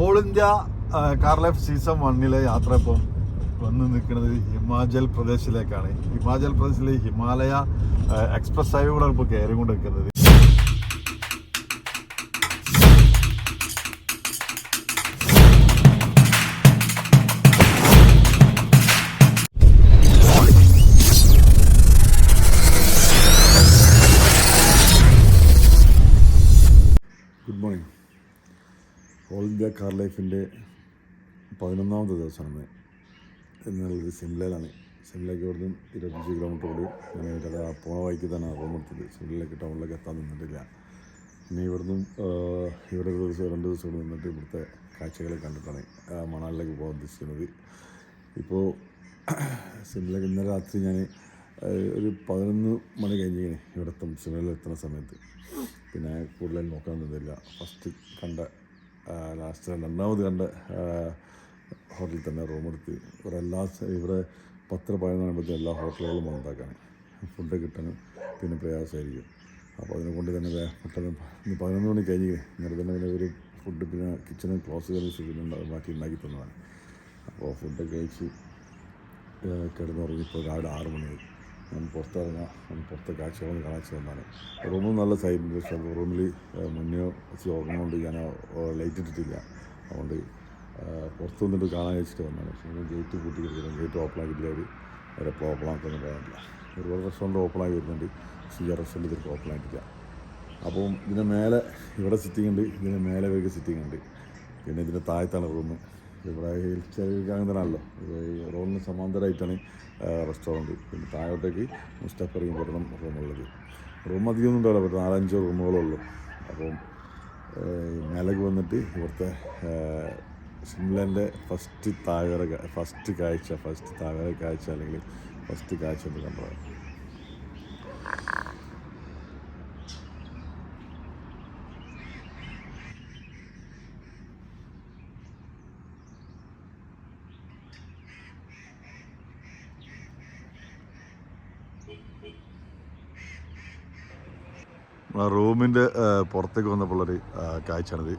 All India car life season 1 യാത്ര ഇപ്പം വന്ന് നിൽക്കുന്നത് ഹിമാചൽ പ്രദേശിലേക്കാണ്. ഹിമാചൽ പ്രദേശിലെ ഹിമാലയ എക്സ്പ്രസ് ഹൈവേ കൂടെ ഇപ്പോൾ കയറി കൊണ്ട് നിൽക്കുന്നത്. Good morning. All India car ലൈഫിൻ്റെ 11ാമത്തെ ദിവസമാണ് എന്നുള്ളത്. സിംലയിലാണ്. സിംലയ്ക്ക് ഇവിടുന്ന് 25 കിലോമീറ്റർ കൂടി ഞാൻ പോണ വഴിക്ക് തന്നെ റൂമെടുത്തത്. സിംലയിലേക്ക് ടൗണിലേക്ക് എത്താൻ നിന്നിട്ടില്ല. ഇനി ഇവിടുന്ന് ഇവിടെ ഒരു ദിവസം 2 ദിവസം കൂടി നിന്നിട്ട് ഇവിടുത്തെ കാഴ്ചകൾ കണ്ടിട്ടാണ് മണാലിലേക്ക് പോകാൻ ഉദ്ദേശിക്കുന്നത്. ഇപ്പോൾ സിംലയ്ക്ക് ഇന്നലെ രാത്രി ഞാൻ ഒരു 11 മണി കഴിഞ്ഞ് ഇവിടെ എത്തും. സിംലയിൽ എത്തുന്ന സമയത്ത് പിന്നെ കൂടുതൽ നോക്കാൻ നിന്നില്ല. ഫസ്റ്റ് കണ്ട ലാസ്റ്റ് 2ാമത് കണ്ട ഹോട്ടലിൽ തന്നെ റൂമെടുത്ത് ഇവിടെ 10-11 എല്ലാ ഹോട്ടലുകളും ബന്ധാക്കാൻ ഫുഡ് കിട്ടാനും പിന്നെ പ്രയാസമായിരിക്കും. അപ്പോൾ അതിനെ കൊണ്ട് തന്നെ പെട്ടെന്ന് 11 മണി കഴിഞ്ഞ് ഇന്നലെ തന്നെ പിന്നെ ഒരു ഫുഡ് പിന്നെ കിച്ചണ് ക്ലോസ് ചെയ്ത് മാറ്റി ഉണ്ടാക്കി തന്നതാണ്. അപ്പോൾ ഫുഡൊക്കെ കഴിച്ച് കിടന്നുറങ്ങിപ്പോൾ രാവിലെ 6 മണിയായി. ഞാൻ പുറത്തിറങ്ങാം, പുറത്തെ കാഴ്ചകളൊന്നും കാണിച്ചു തന്നാണ്. റൂമും നല്ല സൈഡുണ്ട്. പക്ഷേ റൂമിൽ മുന്നോ വെച്ച് ഉറങ്ങുന്നതുകൊണ്ട് ഞാൻ ലൈറ്റ് ഇട്ടിട്ടില്ല. അതുകൊണ്ട് പുറത്ത് വന്നിട്ട് കാണാൻ വെച്ചിട്ട് വന്നാണ്. പക്ഷേ ഗേറ്റ് പൂട്ടിക്കിട്ടില്ല. ഗേറ്റ് ഓപ്പൺ ആക്കിയിട്ടില്ല. അവർ എപ്പോൾ ഓപ്പൺ ആക്കുമെന്ന് പറയാനില്ല. ഒരുപാട് റെസ്റ്റോറൻറ്റ് ഓപ്പണായി വരുന്നുണ്ട്. CR റെസ്റ്റോറൻറ്റ് ഇതിൽ ഓപ്പൺ ആയിട്ടില്ല. അപ്പം ഇതിൻ്റെ മേലെ ഇവിടെ സിറ്റിംഗ് ഉണ്ട്, ഇതിൻ്റെ മേലെ വരെയൊക്കെ സിറ്റിംഗ് ഉണ്ട്. പിന്നെ ഇതിൻ്റെ താഴത്താണ് റൂം. ഇവിടെ ഹിൽ സ്റ്റേഷൻ തന്നെയാണല്ലോ. റോഡിന് സമാന്തരമായിട്ടാണ് റെസ്റ്റോറൻറ്റ്. പിന്നെ താഴോട്ടേക്ക് മുസ്തഫറിയും വരണം റൂമുള്ളത്. റൂം അധികമൊന്നും ഉണ്ടാവില്ല, പക്ഷേ 4-5 റൂമുകളുള്ളൂ. അപ്പം മേലേക്ക് വന്നിട്ട് ഇവിടുത്തെ സിംലൻ്റെ ഫസ്റ്റ് താഴ്വര കാഴ്ച അല്ലെങ്കിൽ ഫസ്റ്റ് കാഴ്ച എന്ന് കണ്ടത്. റൂമിൻ്റെ പുറത്തേക്ക് വന്നപ്പോഴൊരു കാഴ്ചയാണിത്.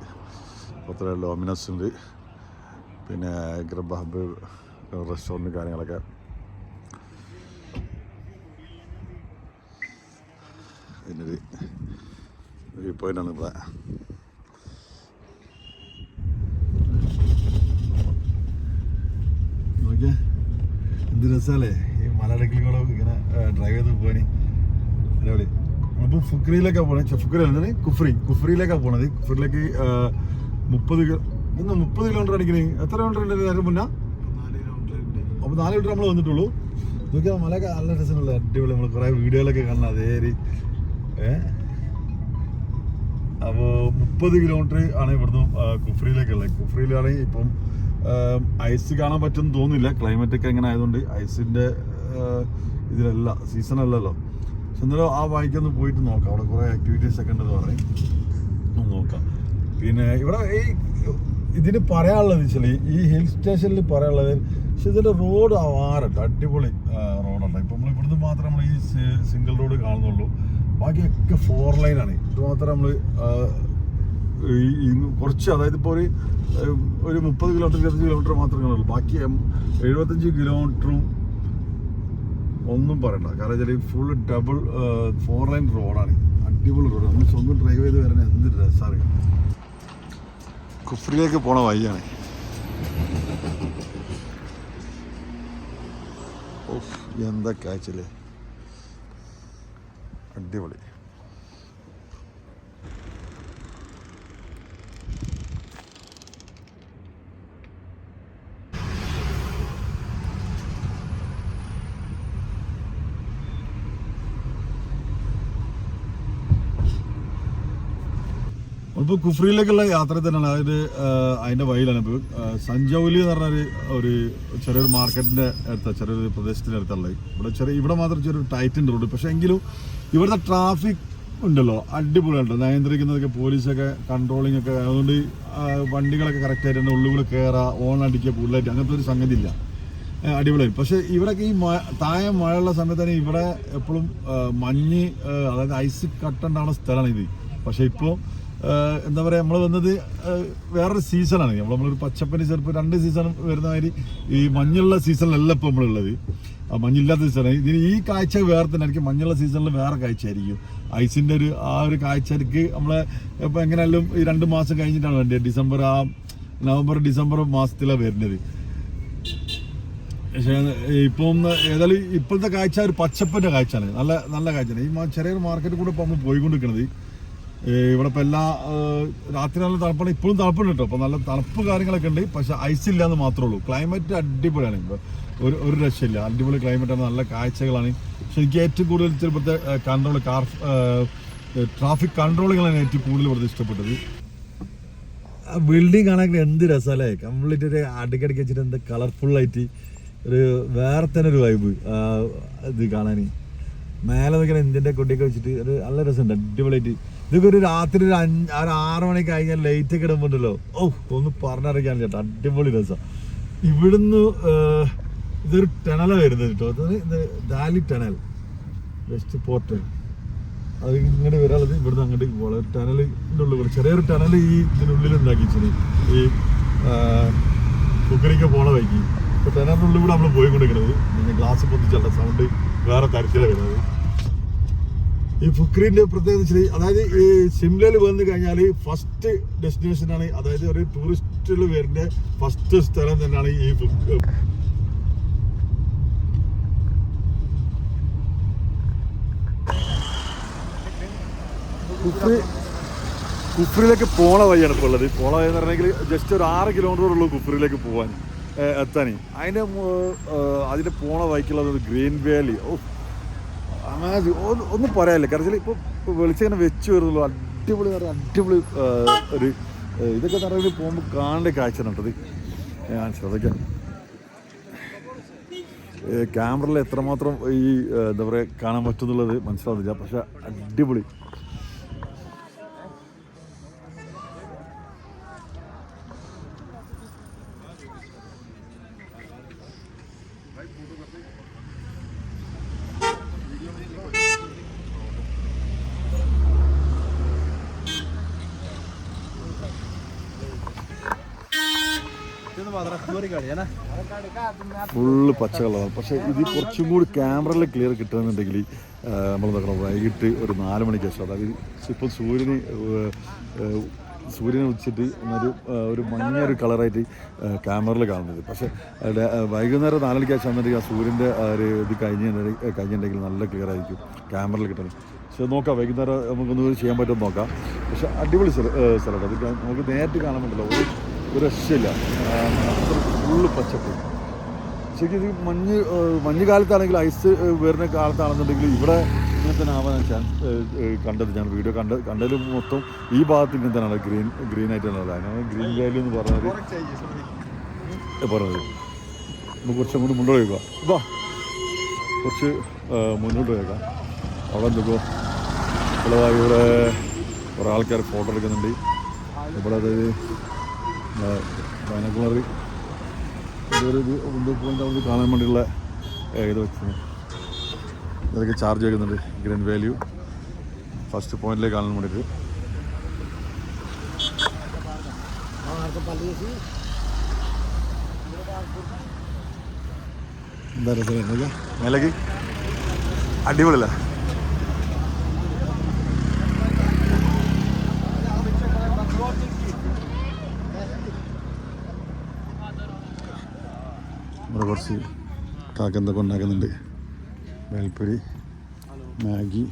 പുറത്തെ ലോമിനസ് ഉണ്ട്, പിന്നെ ഗ്രബ് ഹബ് റെസ്റ്റോറൻറ്റ് കാര്യങ്ങളൊക്കെ. ഇതിനൊരു വ്യൂ പോയിൻ്റാണ് ഇവിടെ. നോക്കിയാ എന്ത് രസമല്ലേ ഈ മലയിടക്കിലൂടെ ഇങ്ങനെ ഡ്രൈവ് ചെയ്ത് പോകാൻ. അടിപൊളി. നമ്മളിപ്പോൾ ഫുക്രിയിലേക്കാണ് പോണത്. കുഫ്രിയിലേക്കാണ് പോണത്. കുഫ്രിയിലേക്ക് 30 കിലോമീറ്റർ അടിക്കണേ. എത്ര കിലോമീറ്റർ ഉണ്ട് നേരം മുന്നേ? 4 കിലോമീറ്റർ. അപ്പോൾ 4 കിലോമീറ്റർ നമ്മൾ വന്നിട്ടുള്ളൂ. നോക്കിയാൽ മലയൊക്കെ നല്ല രസമുള്ള അടിപൊളി. നമ്മൾ കുറേ വീഡിയോയിലൊക്കെ കാണണം അതേ. അപ്പോൾ 30 കിലോമീറ്റർ ആണ് ഇവിടുന്ന് കുഫ്രിയിലേക്കുള്ളത്. കുഫ്രിയിലാണെങ്കിൽ ഇപ്പം ഐസ് കാണാൻ പറ്റുമെന്ന് തോന്നുന്നില്ല. ക്ലൈമറ്റൊക്കെ എങ്ങനെ ആയതുകൊണ്ട് ഐസിൻ്റെ ഇതിലല്ല, സീസൺ അല്ലല്ലോ. പക്ഷെ എന്നാലും ആ വഴിക്കൊന്ന് പോയിട്ട് നോക്കാം. അവിടെ കുറേ ആക്ടിവിറ്റീസ് ഒക്കെ ഉണ്ടെന്ന് പറയും, നോക്കാം. പിന്നെ ഇവിടെ ഇതിന് പറയാനുള്ളത് വെച്ചാൽ ഈ ഹിൽ സ്റ്റേഷനിൽ പറയാനുള്ളത്, പക്ഷെ ഇതിൻ്റെ റോഡ് ആവാറുണ്ട്, അടിപൊളി റോഡുണ്ട്. ഇപ്പം നമ്മൾ ഇവിടുന്ന് മാത്രം നമ്മൾ ഈ സിംഗിൾ റോഡ് കാണുന്നുള്ളൂ. ബാക്കിയൊക്കെ 4 ലൈനാണ്. ഇത് മാത്രം നമ്മൾ കുറച്ച്, അതായത് ഇപ്പോൾ ഒരു 30 കിലോമീറ്റർ 20 കിലോമീറ്റർ മാത്രമേ കാണുള്ളൂ. ബാക്കി 75 കിലോമീറ്ററും ഒന്നും പറയണ്ട. കാരണം വെച്ചാൽ ഫുൾ ഡബിൾ 4 ലൈൻ റോഡാണ്. അടിപൊളി റോഡ്. നമ്മൾ സ്വന്തം ഡ്രൈവ് ചെയ്ത് വരാൻ എന്ത് രസമാണ്. കുഫ്രിയിലേക്ക് പോണ വഴിയാണ്. ഓഫ്, എന്താ കാഴ്ചല്ലേ, അടിപൊളി. ഇപ്പോൾ കുഫ്രിയിലേക്കുള്ള യാത്ര തന്നെയാണ്. അതായത് അതിൻ്റെ വഴിയിലാണ്. ഇപ്പോൾ സഞ്ജൗലി എന്ന് പറഞ്ഞൊരു ചെറിയൊരു മാർക്കറ്റിൻ്റെ അടുത്ത ചെറിയൊരു പ്രദേശത്തിൻ്റെ അടുത്തുള്ളത്. ഇവിടെ മാത്രം ചെറിയൊരു ടൈറ്റ് റോഡ്. പക്ഷേ എങ്കിലും ഇവിടുത്തെ ട്രാഫിക് ഉണ്ടല്ലോ അടിപൊളിയുണ്ട്. നിയന്ത്രിക്കുന്നതൊക്കെ പോലീസൊക്കെ കൺട്രോളിംഗ് ഒക്കെ. അതുകൊണ്ട് വണ്ടികളൊക്കെ കറക്റ്റായിട്ട് തന്നെ ഉള്ളിൽ കൂടെ കയറുക, ഓൺ അടിക്കുക, കൂടുതലായിട്ട് അങ്ങനത്തെ ഒരു സംഗതി ഇല്ല. അടിപൊളിയായി. പക്ഷേ ഇവിടെയൊക്കെ ഈ താഴെ മഴയുള്ള സമയത്താണ് ഇവിടെ എപ്പോഴും മഞ്ഞ്, അതായത് ഐസ് കട്ടുണ്ടാവുന്ന സ്ഥലമാണ് ഇത്. പക്ഷേ ഇപ്പോൾ എന്താ പറയുക, നമ്മൾ വന്നത് വേറൊരു സീസണാണ്. നമ്മളൊരു പച്ചപ്പന് ചിലപ്പോൾ 2 സീസൺ വരുന്ന മാതിരി ഈ മഞ്ഞുള്ള സീസണിലല്ല ഇപ്പോൾ നമ്മളുള്ളത്, മഞ്ഞില്ലാത്ത സീസണാണ്. ഇതിന് ഈ കാഴ്ച വേറെ തന്നെ ആയിരിക്കും, മഞ്ഞുള്ള സീസണിൽ വേറെ കാഴ്ച ആയിരിക്കും. ഐസിൻ്റെ ഒരു കാഴ്ചക്ക് നമ്മളെ ഇപ്പോൾ എങ്ങനെയായാലും ഈ 2 മാസം കഴിഞ്ഞിട്ടാണ് വേണ്ടത്. നവംബർ ഡിസംബർ മാസത്തിലാണ് വരുന്നത്. പക്ഷേ ഇപ്പം ഏതായാലും ഇപ്പോഴത്തെ കാഴ്ച ഒരു പച്ചപ്പിൻ്റെ കാഴ്ചയാണ്, നല്ല നല്ല കാഴ്ചയാണ്. ഈ ചെറിയൊരു മാർക്കറ്റിൽ കൂടെ ഇപ്പോൾ നമ്മൾ പോയിക്കൊണ്ടിരിക്കുന്നത്. ഇവിടെ ഇപ്പോൾ എല്ലാ രാത്രി നല്ല തണുപ്പാണ്, ഇപ്പോഴും തണുപ്പുണ്ട് കേട്ടോ. അപ്പോൾ നല്ല തണുപ്പ് കാര്യങ്ങളൊക്കെ ഉണ്ട്, പക്ഷേ ഐസ് ഇല്ല എന്ന് മാത്രമേ ഉള്ളൂ. ക്ലൈമറ്റ് അടിപൊളിയാണ്, ഇപ്പോൾ ഒരു രക്ഷയില്ല, അടിപൊളി ക്ലൈമറ്റാണ്, നല്ല കാഴ്ചകളാണ്. പക്ഷെ എനിക്ക് ഏറ്റവും കൂടുതൽ ഇവിടുത്തെ ട്രാഫിക് കൺട്രോളുകളാണ് ഏറ്റവും കൂടുതൽ ഇവിടുത്തെ ഇഷ്ടപ്പെട്ടത്. ബിൽഡിംഗ് ആണെങ്കിൽ എന്ത് രസമല്ലേ, കംപ്ലീറ്റ് ഒരു അടുക്കടിക്ക് വെച്ചിട്ട് എന്ത് കളർഫുള്ളായിട്ട് ഒരു വേറെ തന്നെ ഒരു വൈബ് ഇത് കാണാൻ. മേലെ നിൽക്കുന്ന ഇന്ത്യൻ്റെ കൊടിയൊക്കെ വെച്ചിട്ട് ഒരു നല്ല രസമുണ്ട്, അടിപൊളിയായിട്ട്. ഇതൊക്കെ ഒരു രാത്രി ഒരു 6 മണിക്ക് കഴിഞ്ഞാൽ ലൈറ്റൊക്കെ ഇടുമ്പോണ്ടല്ലോ, ഒന്ന് പറഞ്ഞറിയിക്കാൻ ചേട്ടാ, അടിപൊളി രസം. ഇവിടുന്ന് ഇതൊരു ടണലാണ് വരുന്നത് കേട്ടോ, ഇത് ദാലി ടണൽ വെസ്റ്റ് പോർട്ട്. അത് ഇങ്ങോട്ട് വരാനുള്ളത് ഇവിടുന്ന് അങ്ങോട്ട് പോകണം. ടണലിൻ്റെ ഉള്ളിൽ ചെറിയൊരു ടണൽ ഈ ഇതിനുള്ളിൽ ഉണ്ടാക്കിച്ചത്, ഈ കുക്കറിക്ക് പോണ വൈകി. ഇപ്പോൾ ടണലിൻ്റെ ഉള്ളിൽ കൂടെ നമ്മൾ പോയിക്കൊണ്ടിരിക്കുന്നത്, പിന്നെ ഗ്ലാസ് പൊത്തിച്ചുള്ള സൗണ്ട് വേറെ തരത്തിലാണ് വരുന്നത്. ഈ ഫുക്രീൻ്റെ പ്രത്യേകത, അതായത് ഈ സിംലയിൽ വന്നു കഴിഞ്ഞാൽ ഫസ്റ്റ് ഡെസ്റ്റിനേഷനാണ്, അതായത് ഒരു ടൂറിസ്റ്റിൽ വരുന്ന ഫസ്റ്റ് സ്ഥലം തന്നെയാണ് ഈ കുഫ്രിയിലേക്ക് പോണ വഴിയാണ് ഇപ്പോൾ ഉള്ളത്. പോണ വഴി എന്ന് പറഞ്ഞെങ്കിൽ ജസ്റ്റ് ഒരു 6 കിലോമീറ്റർ ഉള്ളൂ കുഫ്രിയിലേക്ക് പോകാൻ എത്താൻ. അതിൻ്റെ പോണ വഴിക്കുള്ളത് ഒരു ഗ്രീൻ വാലി. ഒന്നും പറയാനില്ല, കാരണം ഇപ്പോൾ വെളിച്ചങ്ങനെ വെച്ച് വരുന്നുള്ളൂ. അടിപൊളി ഒരു ഇതൊക്കെ നിറയെ പോകുമ്പോൾ കാണേണ്ട കാഴ്ച നട്ടത്. ഞാൻ ശ്രദ്ധിക്കാം ക്യാമറയിൽ എത്രമാത്രം ഈ എന്താ പറയുക കാണാൻ പറ്റുന്നുള്ളത് മനസ്സിലാവുന്നില്ല, പക്ഷെ അടിപൊളി. ഫുള്ള് പച്ച കളറാണ്. പക്ഷേ ഇത് കുറച്ചും കൂടി ക്യാമറയിൽ ക്ലിയർ കിട്ടുകയെന്നുണ്ടെങ്കിൽ നമ്മൾ നോക്കണം വൈകിട്ട് ഒരു 4 മണിക്ക് ശേഷം, അതായത് ഇപ്പം സൂര്യനെ ഉദിച്ചിട്ട് ഒരു മഞ്ഞൊരു കളറായിട്ട് ക്യാമറയിൽ കാണുന്നത്. പക്ഷേ വൈകുന്നേരം 4 മണിക്ക് ശേഷം ആ സൂര്യൻ്റെ ഒരു ഇത് കഴിഞ്ഞിട്ടുണ്ടെങ്കിൽ നല്ല ക്ലിയർ ആയിരിക്കും ക്യാമറയിൽ കിട്ടുന്നത്. പക്ഷേ നോക്കാം, വൈകുന്നേരം നമുക്കൊന്നും ചെയ്യാൻ പറ്റുമെന്ന് നോക്കാം. പക്ഷേ അടിപൊളി സ്ഥലമാണ് അത്, നമുക്ക് നേരിട്ട് കാണാൻ പറ്റില്ല, ഒരു രക്ഷയില്ല, ഫുള്ള് പച്ചപ്പ്. ശരിക്കും ഇത് മഞ്ഞ് കാലത്താണെങ്കിൽ ഐസ് വരുന്ന കാലത്താണെന്നുണ്ടെങ്കിൽ ഇവിടെ ഇങ്ങനെ തന്നെ ആവാൻ ചാൻസ് കണ്ടത്. ഞാൻ വീഡിയോ കണ്ടതിൽ മൊത്തം ഈ ഭാഗത്ത് ഇങ്ങനെ തന്നെയാണ് ഗ്രീൻ ആയിട്ടാണ്. അതിനാണ് ഗ്രീൻ വാലി എന്ന് പറഞ്ഞത്. നമുക്ക് കുറച്ചും കൂടി മുന്നോട്ട് വയ്ക്കുക, കുറച്ച് മുന്നോട്ട് വയ്ക്കാം. അവിടെ എന്തൊക്കെയോ ഇവിടെ കുറേ ആൾക്കാർ ഫോട്ടോ എടുക്കുന്നുണ്ട്. ഇവിടെ അതായത് ബൈനോക്കുലർ ഇതൊരു പോയിന്റ് അവിടെ കാണാൻ വേണ്ടിയുള്ള ഇത് വെച്ചു. ഇതൊക്കെ ചാർജ് ചെയ്യുന്നുണ്ട്. ഗ്രീൻ വാല്യൂ ഫസ്റ്റ് പോയിന്റിലേക്ക് കാണാൻ വേണ്ടിയിട്ട്. എന്താ രസം മേലേക്ക്, അടിപൊളിയല്ല? ഇവിടെ കുറച്ച് കാക്കെന്തൊക്കെ ഉണ്ടാക്കുന്നുണ്ട്. വേൽപ്പൊരി, മാഗി,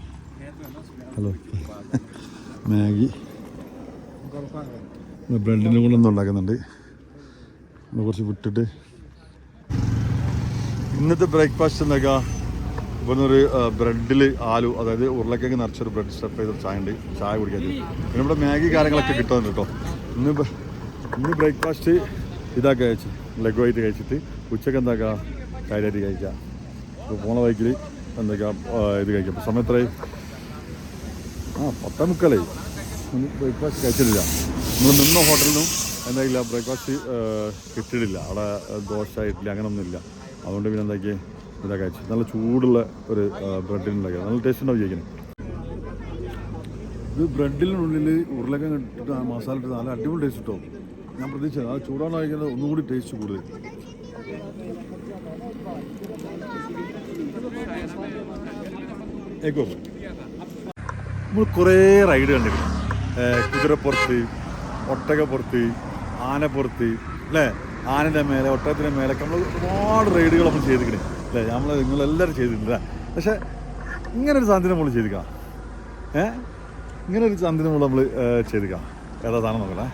ബ്രെഡിനെ കൊണ്ടൊന്നും ഉണ്ടാക്കുന്നുണ്ട്. കുറച്ച് വിട്ടിട്ട് ഇന്നത്തെ ബ്രേക്ക്ഫാസ്റ്റ് എന്നൊക്കെ ഇവിടുന്ന് ഒരു ബ്രെഡിൽ ആലു, അതായത് ഉരുളക്കിഴങ്ങ് നിറച്ചൊരു ബ്രെഡ് സ്റ്റഫ് ചെയ്തൊരു ചായ ഉണ്ട്, ചായ കുടിക്കാൻ. പിന്നെ ഇവിടെ മാഗി കാര്യങ്ങളൊക്കെ കിട്ടുന്നുണ്ട് കേട്ടോ. ഇന്ന് ബ്രേക്ക്ഫാസ്റ്റ് ഇതാക്കി കഴിച്ചു, ലഘുവായിട്ട് കഴിച്ചിട്ട് ഉച്ചക്ക് എന്താക്കുക കാര്യമായിട്ട് കഴിക്കാം. ഇപ്പോൾ പോണ വൈക്കിൽ എന്തൊക്കെയാ ഇത് കഴിക്കാം. ഇപ്പോൾ സമയത്രയും 10:30 ബ്രേക്ക്ഫാസ്റ്റ് കഴിച്ചിട്ടില്ല. നമ്മൾ നിന്ന ഹോട്ടലിലും എന്തായില്ല ബ്രേക്ക്ഫാസ്റ്റ് കിട്ടിയിട്ടില്ല. അവിടെ ദോശ ഇഡ്ഡലി അങ്ങനെയൊന്നുമില്ല. അതുകൊണ്ട് പിന്നെ എന്താക്കി ഇതാ കഴിച്ചു. നല്ല ചൂടുള്ള ഒരു ബ്രെഡിനുണ്ടാക്കിയത് നല്ല ടേസ്റ്റ് ഉണ്ടാവും കഴിക്കുന്നത്. ഇത് ബ്രെഡിനുള്ളിൽ ഉരുളക്കിഴങ്ങ് ഇട്ടിട്ട് മസാല ഇട്ട് നല്ല അടിപൊളി ടേസ്റ്റ് കിട്ടും. ഞാൻ പ്രതീക്ഷിച്ചത് ആ ചൂടാണ് കഴിക്കുന്നത് ഒന്നും കൂടി ടേസ്റ്റ് കൂടുതൽ. നമ്മൾ കുറേ റൈഡ് കണ്ടിരുന്നു. കുതിരപ്പുറത്ത്, ഒട്ടകപ്പുറത്ത്, ആനപ്പുറത്ത് അല്ലേ, ആനൻ്റെ മേലെ, ഒട്ടകത്തിൻ്റെ മേലൊക്കെ നമ്മൾ ഒരുപാട് റൈഡുകൾ നമ്മൾ ചെയ്തിരിക്കണേ അല്ലേ, നിങ്ങളെല്ലാവരും ചെയ്തിട്ടില്ല. പക്ഷേ ഇങ്ങനൊരു സാധനം നമ്മൾ ചെയ്തിക്കാം. ഇങ്ങനൊരു സാധനം നമ്മൾ ചെയ്തിക്കാം. ഏതാ സാധനം നോക്കണേ,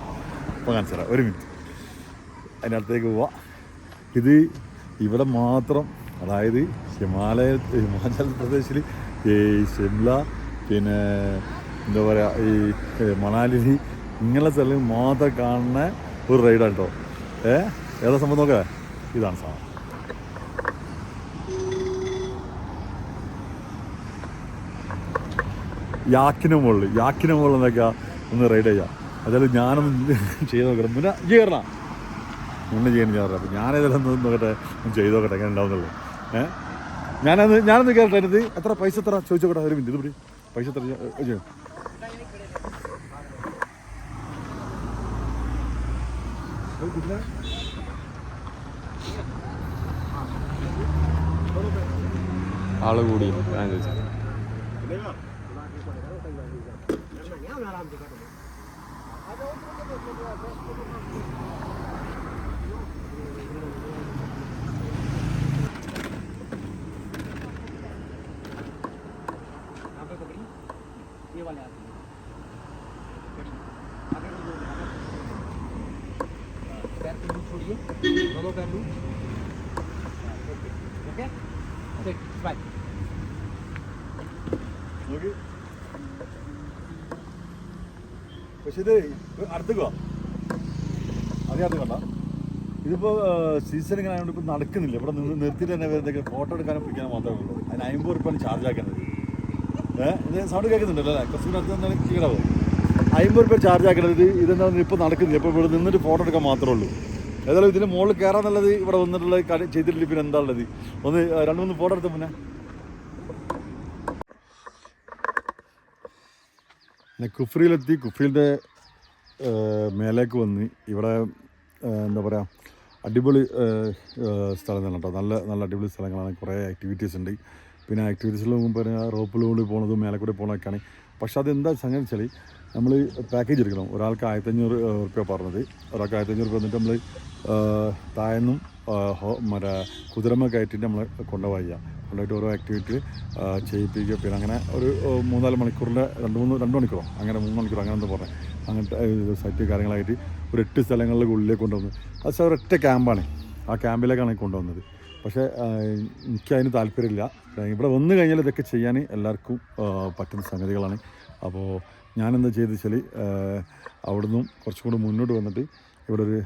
അപ്പോൾ കാണിച്ചു തരാം. ഒരു മിനിറ്റ്, അതിൻ്റെ അടുത്തേക്ക് പോവാം. ഇത് ഇവിടെ മാത്രം, അതായത് ഹിമാചൽ പ്രദേശിൽ ഈ ഷിംല, പിന്നെ എന്താ പറയുക, ഈ മണാലി, ഇങ്ങനെയുള്ള സ്ഥലം മാത്രം കാണുന്ന ഒരു റൈഡാണ് കേട്ടോ. ഏതാ സംഭവം നോക്കാം. ഇതാണ് സാധനം. യാക്കിന് മുകളിൽ എന്നൊക്കെ ഒന്ന് റൈഡ് ചെയ്യാം. അതായത് ഞാനൊന്ന് ചെയ്ത് നോക്കണം. പിന്നെ കയറണം, മുന്നേ ചെയ്യാൻ കയറാം. അപ്പം ഞാനേതെല്ലാം നോക്കട്ടെ, ചെയ്ത് നോക്കട്ടെ എങ്ങനെ ഉണ്ടാവുന്നുള്ളൂ. ഞാനൊന്ന് കയറട്ടെ. അതിനകത്ത് എത്ര പൈസ എത്ര ചോദിച്ചോക്കട്ടെ. ഒരു മിനിറ്റ്, ഇതുപടി പൈസ എത്ര ചെയ്യും. ആള് കൂടി ഞാൻ ചോദിച്ചത്. പക്ഷെ ഇത് അടുത്തേക്ക് വാ, അറിയാത്ത കണ്ട. ഇതിപ്പോൾ സീസൺ ഇങ്ങനെ ആയതുകൊണ്ട് ഇപ്പോൾ നടക്കുന്നില്ല. ഇവിടെ നിന്ന് നിർത്തിയിട്ട് തന്നെ എന്തൊക്കെ ഫോട്ടോ എടുക്കാനും പിടിക്കാനും മാത്രമേ ഉള്ളൂ. അതിന് 50 രൂപയാണ് ചാർജ് ആക്കുന്നത്. ഇത് സൗണ്ട് കേൾക്കുന്നുണ്ടല്ലോ അല്ലേ, കുറച്ചുകൂടി അടുത്ത് തന്നെ കീഴാവും. 50 രൂപ ചാർജ് ആക്കുന്നത്. ഇതെന്താ ഇപ്പോൾ നടക്കുന്നില്ല. ഇപ്പോൾ ഇവിടെ നിന്നിട്ട് ഫോട്ടോ എടുക്കാൻ മാത്രമേ ഉള്ളൂ. ഏതായാലും ഇതിന് മുകളിൽ കയറാന്നുള്ളത് ഇവിടെ വന്നിട്ടുള്ള ചെയ്തിട്ടില്ല. പിന്നെ എന്താ ഉള്ളത്, ഒന്ന് 2-3 ഫോട്ടോ എടുത്ത പിന്നെ കുഫ്രിയിലെത്തി. കുഫ്രിയിൻ്റെ മേലേക്ക് വന്ന് ഇവിടെ എന്താ പറയുക, അടിപൊളി സ്ഥലം തന്നെ കേട്ടോ. നല്ല നല്ല അടിപൊളി സ്ഥലങ്ങളാണ്. കുറേ ആക്ടിവിറ്റീസ് ഉണ്ട്. പിന്നെ ആക്ടിവിറ്റീസിൽ പറഞ്ഞാൽ റോപ്പിലൂടെ പോകുന്നതും മേലെ കൂടെ പോകുന്നതൊക്കെയാണ്. പക്ഷെ അതെന്താ സംഗതി വെച്ചാൽ നമ്മൾ പാക്കേജ് എടുക്കണം. ഒരാൾക്ക് 1500 രൂപ പറഞ്ഞത്. ഒരാൾക്ക് 1500 രൂപ വന്നിട്ട് നമ്മൾ താഴെന്നും മറ്റേ കുതിരമ്മ കയറ്റിയിട്ട് നമ്മൾ കൊണ്ടുപോവുക. കൊണ്ടുപോയിട്ട് ഓരോ ആക്ടിവിറ്റി ചെയ്യിപ്പിക്കുക. പിന്നെ അങ്ങനെ ഒരു 3-4 മണിക്കൂറിൻ്റെ 2 മണിക്കൂറോ അങ്ങനെ 3 മണിക്കൂർ അങ്ങനെ എന്താ പറഞ്ഞത്, അങ്ങനത്തെ സൈറ്റ് കാര്യങ്ങളായിട്ട് ഒരു 8 സ്ഥലങ്ങളിലേക്ക് ഉള്ളിലേക്ക് കൊണ്ടുവന്നത്. അത് ഒരൊറ്റ ക്യാമ്പാണ്. ആ ക്യാമ്പിലേക്കാണ് കൊണ്ടുവന്നത്. പക്ഷേ എനിക്കതിന് താല്പര്യമില്ല. ഇവിടെ വന്നു കഴിഞ്ഞാൽ ഇതൊക്കെ ചെയ്യാൻ എല്ലാവർക്കും പറ്റുന്ന സംഗതികളാണ്. അപ്പോൾ ഞാനെന്താ ചെയ്തെന്ന് വെച്ചാൽ അവിടുന്ന് കുറച്ചും കൂടി മുന്നോട്ട് വന്നിട്ട് ഇവിടെ ഒരു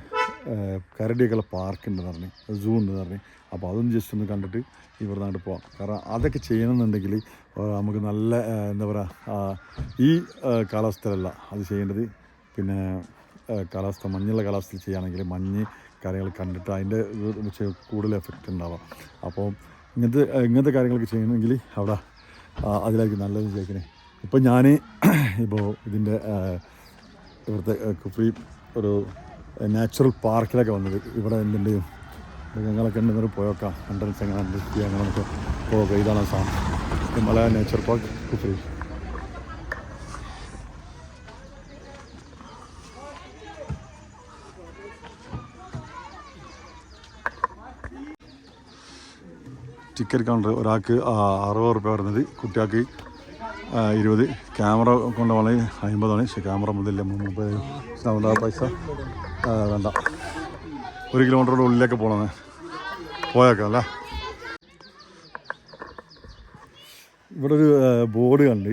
കരടിയൊക്കെയുള്ള പാർക്ക് ഉണ്ടെന്ന് പറഞ്ഞ്, സൂ ഉണ്ടെന്ന് പറഞ്ഞ്. അപ്പോൾ അതൊന്ന് ജസ്റ്റ് ഒന്ന് കണ്ടിട്ട് ഇവിടെ നിന്നിട്ട് പോകാം. കാരണം അതൊക്കെ ചെയ്യണമെന്നുണ്ടെങ്കിൽ നമുക്ക് നല്ല എന്താ പറയുക, ഈ കാലാവസ്ഥയിലല്ല അത് ചെയ്യേണ്ടത്. പിന്നെ കാലാവസ്ഥ മഞ്ഞുള്ള കാലാവസ്ഥയിൽ ചെയ്യുകയാണെങ്കിൽ മഞ്ഞ് കാര്യങ്ങൾ കണ്ടിട്ട് അതിൻ്റെ കൂടുതൽ എഫക്റ്റ് ഉണ്ടാവാം. അപ്പോൾ ഇങ്ങനത്തെ കാര്യങ്ങളൊക്കെ ചെയ്യണമെങ്കിൽ അവിടെ അതിലേക്ക് നല്ലത് ചോദിക്കണേ. ഇപ്പോൾ ഞാൻ ഇതിൻ്റെ ഇവിടുത്തെ കുഫ്രി ഒരു നാച്ചുറൽ പാർക്കിലൊക്കെ വന്നത്. ഇവിടെ എന്തുണ്ട്, മൃഗങ്ങളൊക്കെ ഉണ്ടെന്നൊരു പോയേക്കാം. എൻട്രൻസ് എങ്ങനെ അങ്ങനെ നമുക്ക് പോകാം. ഇതാണ് സാധനം, മലയാള nature park Kufri. Ticket counter ഒരാൾക്ക് 60 രൂപ വരുന്നത്, കുട്ടികൾക്ക് 20. ക്യാമറ കൊണ്ടുപോകണമെങ്കിൽ 50 ആണ്. പക്ഷേ ക്യാമറ മുതലില്ല, 30 പൈസ വേണ്ട. 1 കിലോമീറ്ററുടെ ഉള്ളിലേക്ക് പോയേക്കാം അല്ലേ. ഇവിടെ ഒരു ബോർഡ് കണ്ട്,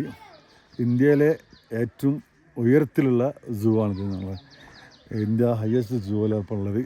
ഇന്ത്യയിലെ ഏറ്റവും ഉയരത്തിലുള്ള സൂ ആണിത്. ഇന്ത്യ ഹയസ്റ്റ് സൂ ഇപ്പോൾ ഉള്ളത്